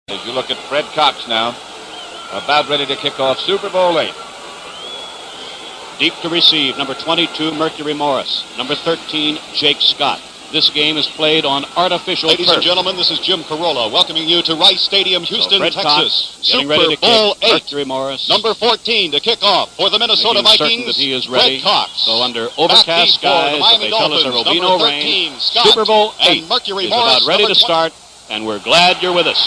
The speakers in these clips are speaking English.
As you look at Fred Cox now, about ready to kick off Super Bowl VIII. Deep to receive, number 22, Mercury Morris. Number 13, Jake Scott. This game is played on artificial Ladies turf. and gentlemen, this is Jim Carolla welcoming you to Rice Stadium, Houston, Fred Texas. Cox getting Super ready to Bowl kick. VIII. Mercury Morris. Number 14 to kick off for the Minnesota Making certain Vikings. that he is ready. Fred Cox. So under overcast skies, the they tell us there will be no rain. Scott Super Bowl VIII and Mercury is Morris, about ready number to start, and we're glad you're with us.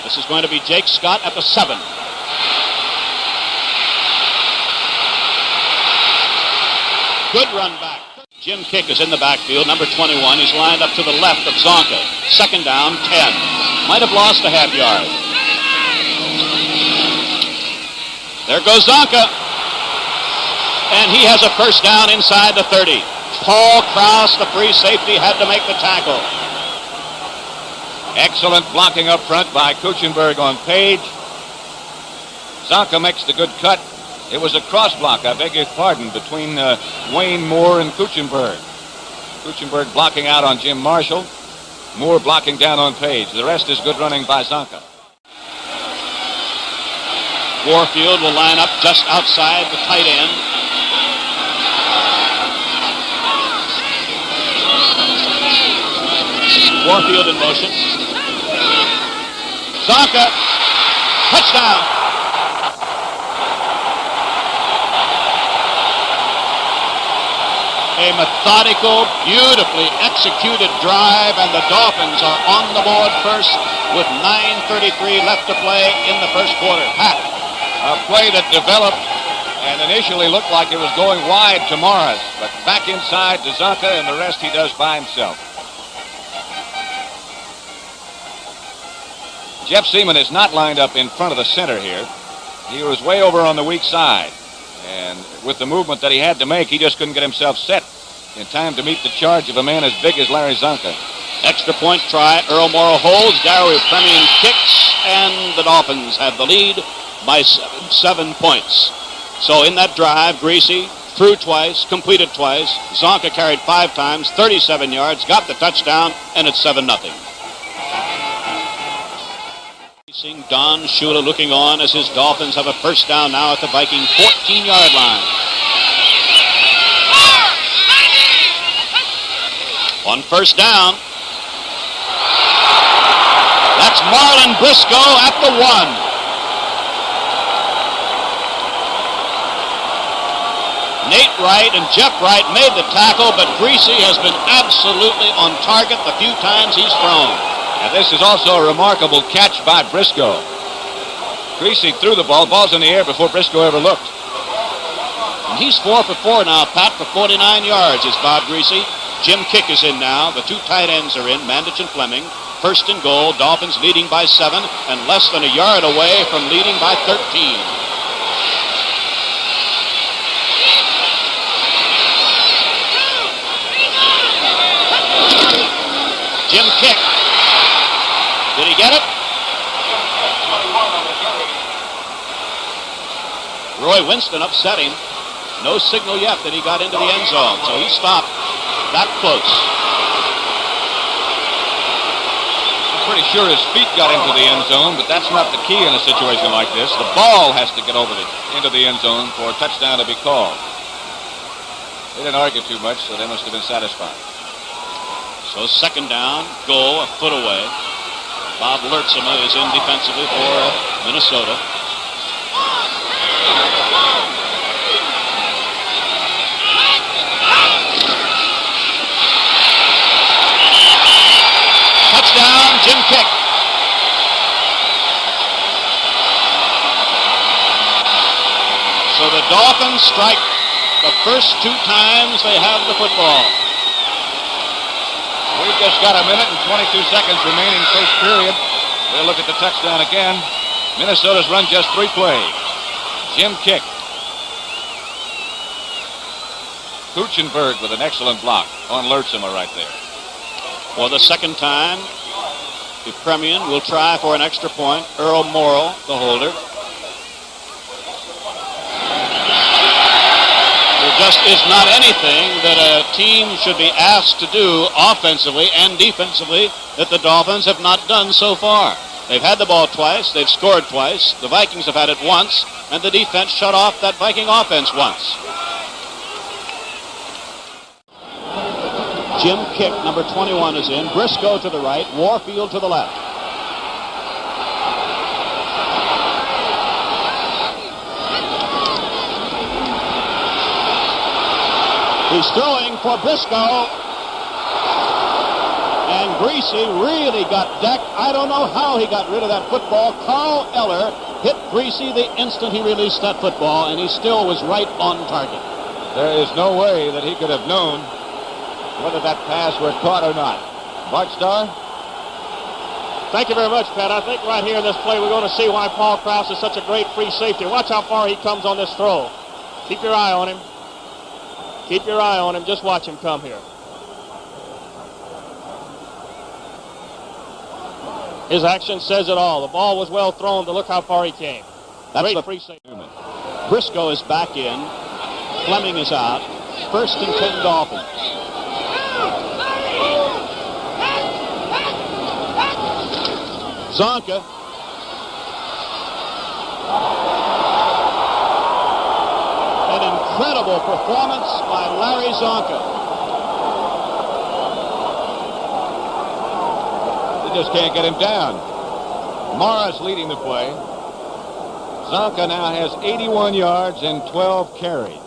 This is going to be Jake Scott at the 7. Good run back. Jim Kick is in the backfield, number 21. He's lined up to the left of Zonka. Second down, 10. Might have lost a half yard. There goes Zonka. And he has a first down inside the 30. Paul Krause, the free safety, had to make the tackle. Excellent blocking up front by Kuchenberg on Page. Zonka makes the good cut. It was a cross block, I beg your pardon, between Wayne Moore and Kuchenberg. Kuchenberg blocking out on Jim Marshall. Moore blocking down on Page. The rest is good running by Zonka. Warfield will line up just outside the tight end. Warfield in motion. Zonka, touchdown. A methodical, beautifully executed drive, and the Dolphins are on the board first with 9:33 left to play in the first quarter. Pat. A play that developed and initially looked like it was going wide to Morris, but back inside to Zonka, and the rest he does by himself. Jeff Seaman is not lined up in front of the center here. He was way over on the weak side. And with the movement that he had to make, he just couldn't get himself set in time to meet the charge of a man as big as Larry Zonka. Extra point try. Earl Morrow holds. Gary Premium kicks, and the Dolphins have the lead by 7 points. So in that drive, Greasy threw twice, completed twice. Zonka carried 5 times, 37 yards, got the touchdown, and it's 7-0. Don Shula looking on as his Dolphins have a first down now at the Viking 14-yard line. On first down, that's Marlon Briscoe at the 1. Nate Wright and Jeff Wright made the tackle, but Greasy has been absolutely on target the few times he's thrown. And this is also a remarkable catch by Briscoe. Greasy threw the ball. Ball's in the air before Briscoe ever looked. And he's 4 for 4 now, Pat, for 49 yards is Bob Greasy. Jim Kick is in now. The 2 tight ends are in, Mandich and Fleming. First and goal, Dolphins leading by 7 and less than a yard away from leading by 13. Jim Kick. Did he get it? Roy Winston upset him. No signal yet that he got into the end zone, so he stopped that close. I'm pretty sure his feet got into the end zone, but that's not the key in a situation like this. The ball has to get into the end zone for a touchdown to be called. They didn't argue too much, so they must have been satisfied. So second down, goal a foot away. Bob Lertzema is in defensively for Minnesota. Touchdown, Jim Kick. So the Dolphins strike the first 2 times they have the football. We've just got a minute and 22 seconds remaining first period. We'll look at the touchdown again. Minnesota's run just 3 plays. Jim Kick. Kuchenberg with an excellent block on Lertzema right there. For the second time, the Premian will try for an extra point. Earl Morrow, the holder. just is not anything that a team should be asked to do offensively and defensively that the Dolphins have not done so far. They've had the ball twice, they've scored twice, the Vikings have had it once, and the defense shut off that Viking offense once. Jim Kick, number 21, is in. Briscoe to the right, Warfield to the left. He's throwing for Briscoe. And Greasy really got decked. I don't know how he got rid of that football. Carl Eller hit Greasy the instant he released that football, and he still was right on target. There is no way that he could have known whether that pass were caught or not. Bart Starr? Thank you very much, Pat. I think right here in this play we're going to see why Paul Krause is such a great free safety. Watch how far he comes on this throw. Keep your eye on him. Keep your eye on him. Just watch him come here. His action says it all. The ball was well thrown, but look how far he came. That's Great the free safety. Briscoe is back in. Fleming is out. 1st and 10 Dolphins. Zonka. An incredible performance by Larry Zonka. They just can't get him down. Morris leading the play. Zonka now has 81 yards and 12 carries.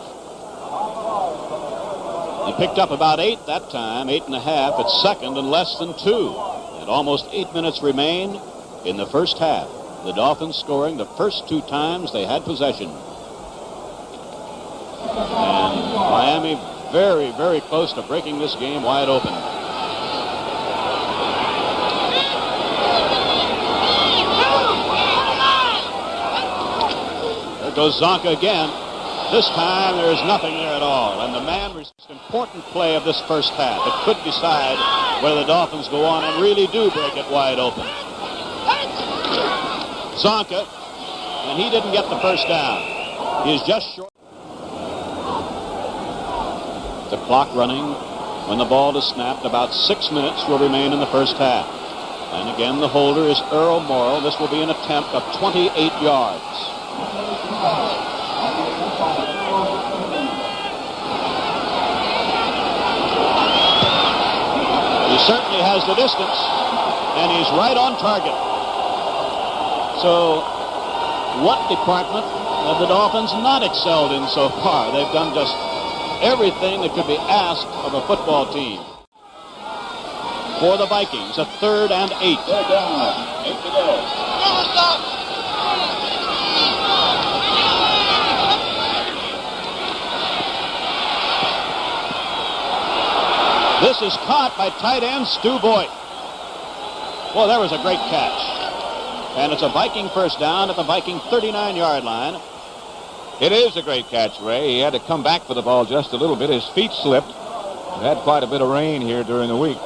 He picked up about 8 that time, 8.5 at second and less than 2. And almost 8 minutes remain in the first half. The Dolphins scoring the first 2 times they had possession. And Miami very, very close to breaking this game wide open. There goes Zonka again. This time there is nothing there at all. And the man most important play of this first half. It could decide whether the Dolphins go on and really do break it wide open. Zonka, and he didn't get the first down. He is just short. The clock running when the ball is snapped. About 6 minutes will remain in the first half. And again, the holder is Earl Morrill. This will be an attempt of 28 yards. He certainly has the distance, and he's right on target. So, what department have the Dolphins not excelled in so far? They've done just everything that could be asked of a football team. For the Vikings, a 3rd and 8. They're down. 8 to go. This is caught by tight end Stu Boyd. Well, there was a great catch. And it's a Viking first down at the Viking 39-yard line. It is a great catch, Ray. He had to come back for the ball just a little bit. His feet slipped. We had quite a bit of rain here during the week.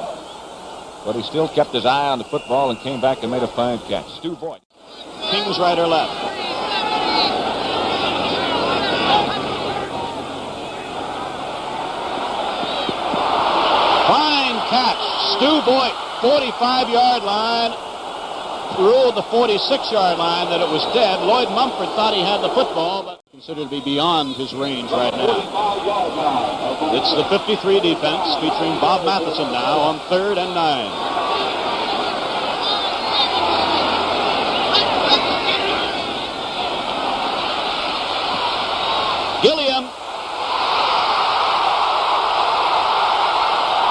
But he still kept his eye on the football and came back and made a fine catch. Stu Boyd. King's right or left. Fine catch. Stu Boyd, 45-yard line. Ruled the 46-yard line that it was dead. Lloyd Mumford thought he had the football, but considered to be beyond his range right now. It's the 53 defense featuring Bob Matheson now on 3rd and 9. Gilliam.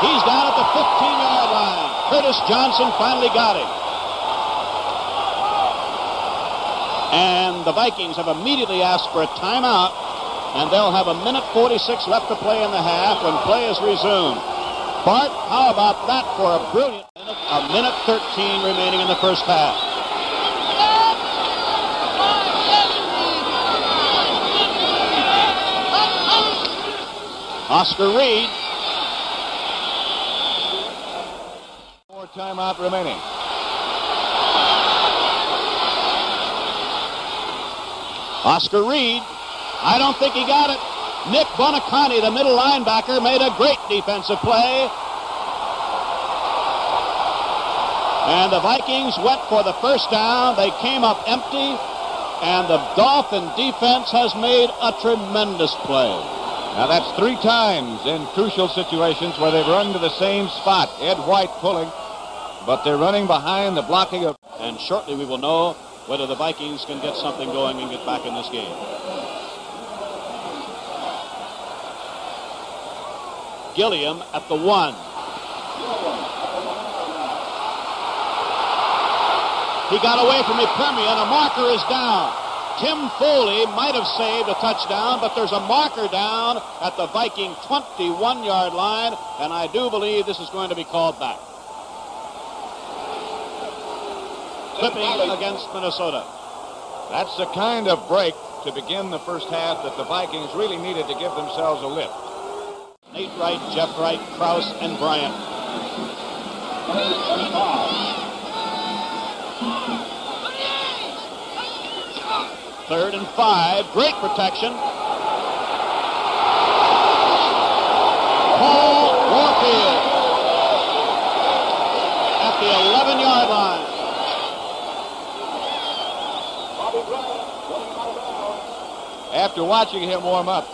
He's down at the 15-yard line. Curtis Johnson finally got him. And the Vikings have immediately asked for a timeout, and they'll have 1:46 left to play in the half when play is resumed. Bart, how about that for a brilliant minute? 1:13 remaining in the first half. Oscar Reed. More timeout remaining. Oscar Reed, I don't think he got it. Nick Bonaconti, the middle linebacker, made a great defensive play. And the Vikings went for the first down. They came up empty, and the Dolphin defense has made a tremendous play. Now that's 3 times in crucial situations where they've run to the same spot. Ed White pulling, but they're running behind the blocking of... And shortly we will know whether the Vikings can get something going and get back in this game. Gilliam at the 1. He got away from Epermian. A marker is down. Tim Foley might have saved a touchdown, but there's a marker down at the Viking 21-yard line, and I do believe this is going to be called back. Clipping against Minnesota. That's the kind of break to begin the first half that the Vikings really needed to give themselves a lift. Nate Wright, Jeff Wright, Krause, and Bryant. Third and 5. Great protection. Paul Warfield at the 11-yard line. After watching him warm up,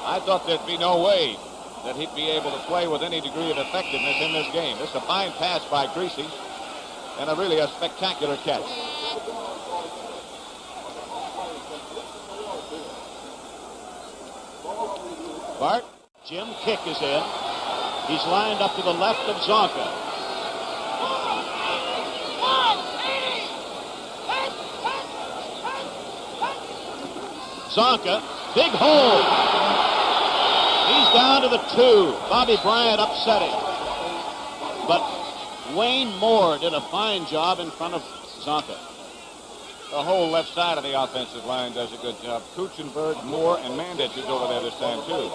I thought there'd be no way that he'd be able to play with any degree of effectiveness in this game. This is a fine pass by Greasy and really a spectacular catch. Bart, Jim Kick is in. He's lined up to the left of Zonka. Zonka, big hole. He's down to the 2. Bobby Bryant upsetting. But Wayne Moore did a fine job in front of Zonka. The whole left side of the offensive line does a good job. Kuchenberg, Moore, and Mandich is over there this time, too.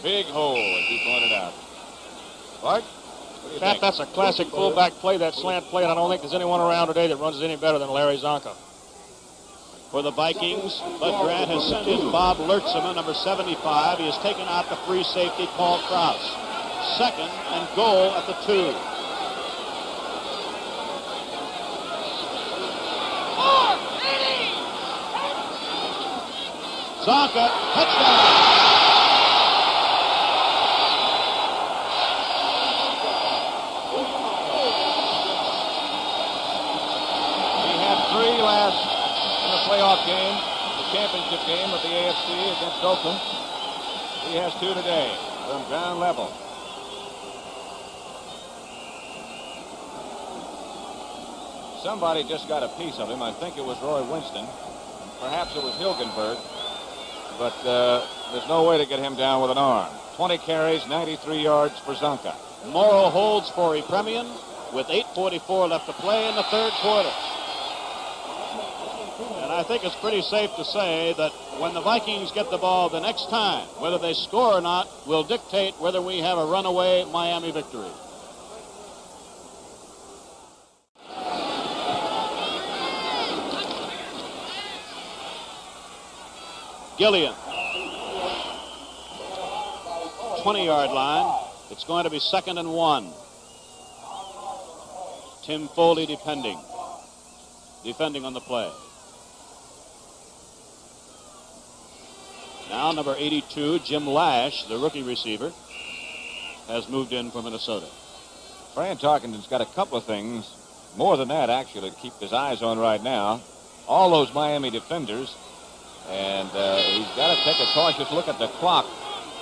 Big hole, as he pointed out. Bart, what do you think? That's a classic fullback play, that slant play, and I don't think there's anyone around today that runs it any better than Larry Zonka. For the Vikings, Bud Grant has sent in Bob Lurtzema, number 75. He has taken out the free safety, Paul Krause. Second and goal at the 2. Zonka, touchdown. He had 3 last in the playoff game, the championship game of the AFC against Oakland. He has 2 today from ground level. Somebody just got a piece of him. I think it was Roy Winston. Perhaps it was Hilgenberg. But there's no way to get him down with an arm. 20 carries, 93 yards for Zonka. Morrow holds for Epermian with 8:44 left to play in the third quarter. And I think it's pretty safe to say that when the Vikings get the ball the next time, whether they score or not will dictate whether we have a runaway Miami victory. Gilliam. 20-yard line. It's going to be 2nd and 1. Tim Foley defending on the play. Now number 82, Jim Lash, the rookie receiver, has moved in for Minnesota. Fran Tarkenton's got a couple of things, more than that actually, to keep his eyes on right now. All those Miami defenders. And he's got to take a cautious look at the clock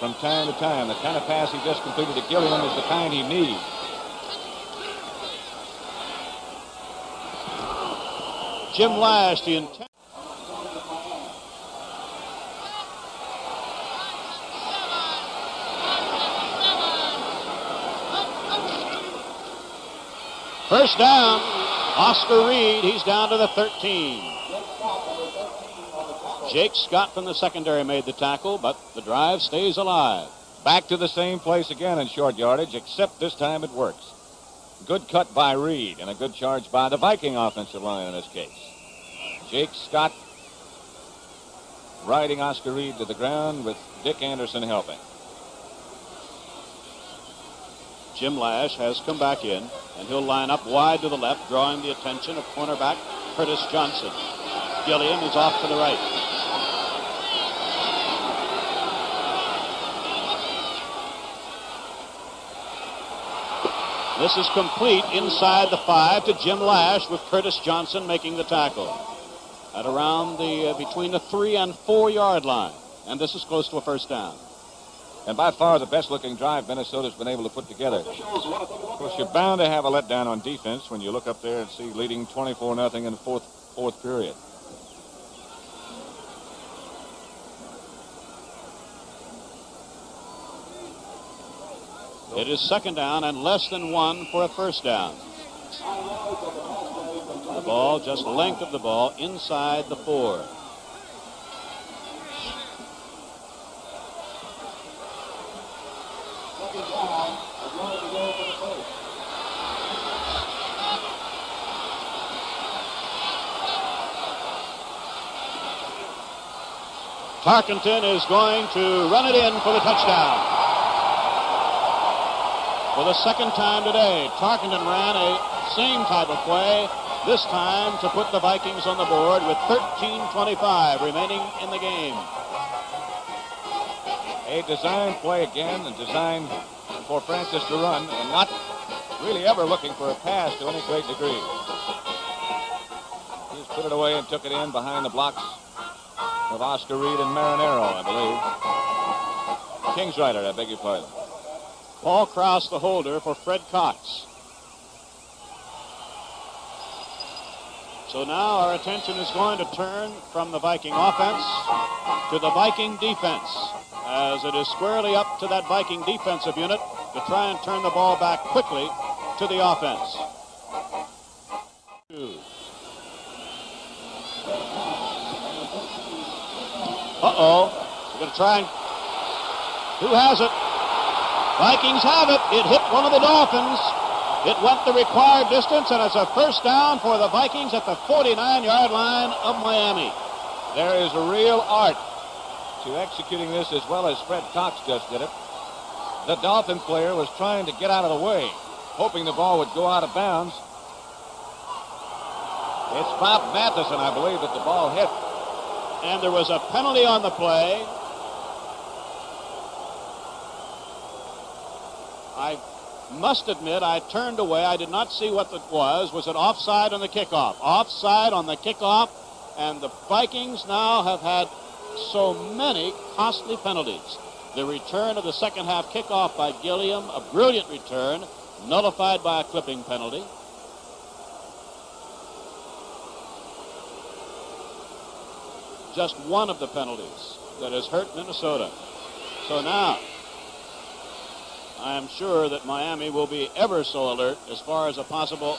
from time to time. The kind of pass he just completed to Gilliam is the kind he needs. Jim Lash, the intent. First down, Oscar Reed. He's down to the 13. Jake Scott from the secondary made the tackle, but the drive stays alive. Back to the same place again in short yardage, except this time it works. Good cut by Reed and a good charge by the Viking offensive line in this case. Jake Scott riding Oscar Reed to the ground with Dick Anderson helping. Jim Lash has come back in, and he'll line up wide to the left, drawing the attention of cornerback Curtis Johnson. Gilliam is off to the right. This is complete inside the 5 to Jim Lash, with Curtis Johnson making the tackle at around the between the 3 and 4 yard line. And this is close to a first down. And by far the best looking drive Minnesota's been able to put together. Of course, you're bound to have a letdown on defense when you look up there and see leading 24-0 in the fourth period. It is second down and less than 1 for a first down. The ball, just length of the ball, inside the 4. Tarkenton is going to run it in for the touchdown. For the second time today, Tarkenton ran a same type of play, this time to put the Vikings on the board with 13:25 remaining in the game. A design play again, and designed for Francis to run, and not really ever looking for a pass to any great degree. He just put it away and took it in behind the blocks of Oscar Reed and Marinero, I believe. Kingsrider, I beg your pardon. Paul Krause, the holder for Fred Cox. So now our attention is going to turn from the Viking offense to the Viking defense, as it is squarely up to that Viking defensive unit to try and turn the ball back quickly to the offense. We're going to try and... Who has it? Vikings have it. It hit one of the Dolphins. It went the required distance, and it's a first down for the Vikings at the 49-yard line of Miami. There is a real art to executing this as well as Fred Cox just did it. The Dolphin player was trying to get out of the way, hoping the ball would go out of bounds. It's Bob Matheson, I believe, that the ball hit. And there was a penalty on the play. I must admit, I turned away. I did not see what it was. Was it offside on the kickoff? Offside on the kickoff, and the Vikings now have had so many costly penalties. The return of the second half kickoff by Gilliam, a brilliant return, nullified by a clipping penalty. Just one of the penalties that has hurt Minnesota. So now, I am sure that Miami will be ever so alert as far as a possible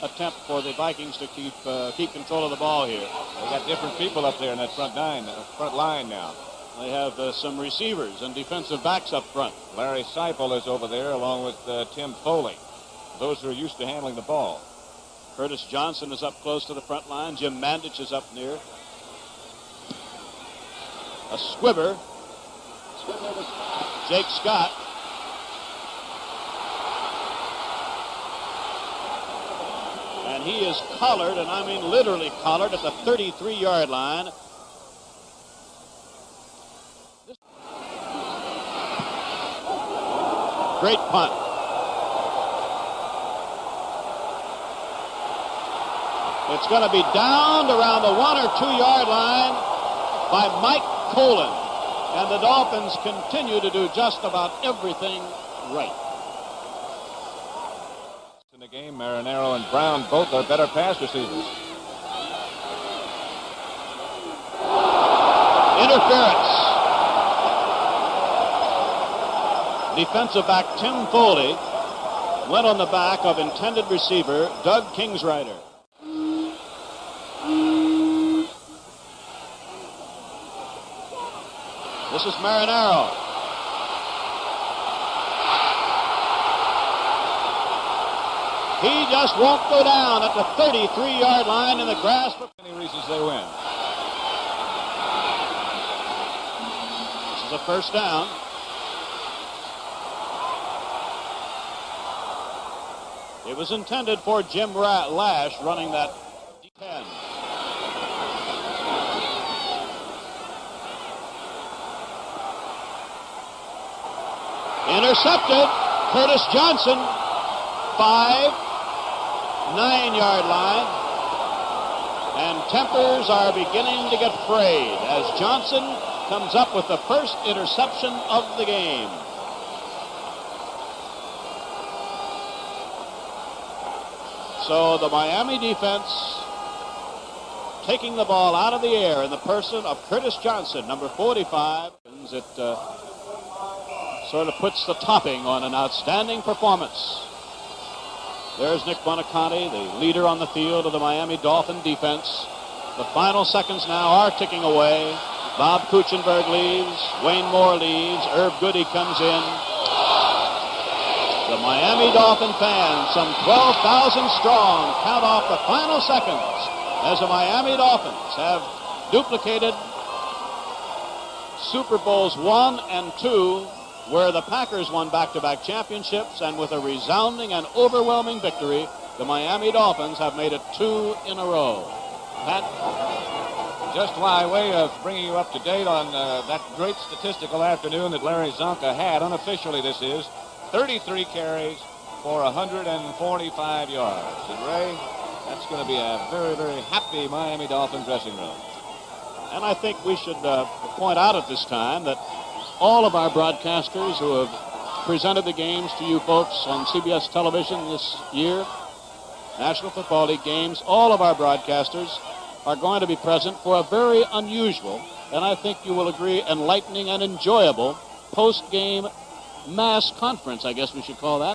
attempt for the Vikings to keep control of the ball here. They got different people up there in that front line now. They have some receivers and defensive backs up front. Larry Seipel is over there along with Tim Foley, those who are used to handling the ball. Curtis Johnson is up close to the front line. Jim Mandich is up near. A squibber. Jake Scott. And he is collared, and I mean literally collared, at the 33-yard line. Great punt. It's going to be downed around the 1 or 2 yard line by Mike Colin. And the Dolphins continue to do just about everything right. In the game, Marinero and Brown both are better pass receivers. Interference. Defensive back Tim Foley went on the back of intended receiver Doug Kingsrider. This is Marinero. He just won't go down at the 33-yard line in the grasp of Many reasons they win. This is a first down. It was intended for Jim Lash running that 10. Intercepted. Curtis Johnson, 9-yard line. And tempers are beginning to get frayed as Johnson comes up with the first interception of the game. So the Miami defense taking the ball out of the air in the person of Curtis Johnson, number 45. It sort of puts the topping on an outstanding performance. There's Nick Buoniconti, the leader on the field of the Miami Dolphin defense. The final seconds now are ticking away. Bob Kuchenberg leaves. Wayne Moore leaves. Herb Goody comes in. The Miami Dolphin fans, some 12,000 strong, count off the final seconds as the Miami Dolphins have duplicated Super Bowls 1 and 2, where the Packers won back-to-back championships, and with a resounding and overwhelming victory, the Miami Dolphins have made it 2 in a row. Pat? Just by way of bringing you up to date on that great statistical afternoon that Larry Zonka had, unofficially this is, 33 carries for 145 yards. And Ray, that's going to be a very, very happy Miami Dolphin dressing room. And I think we should point out at this time that all of our broadcasters who have presented the games to you folks on CBS television this year, National Football League games, all of our broadcasters are going to be present for a very unusual, and I think you will agree, enlightening and enjoyable post-game mass conference, I guess we should call that.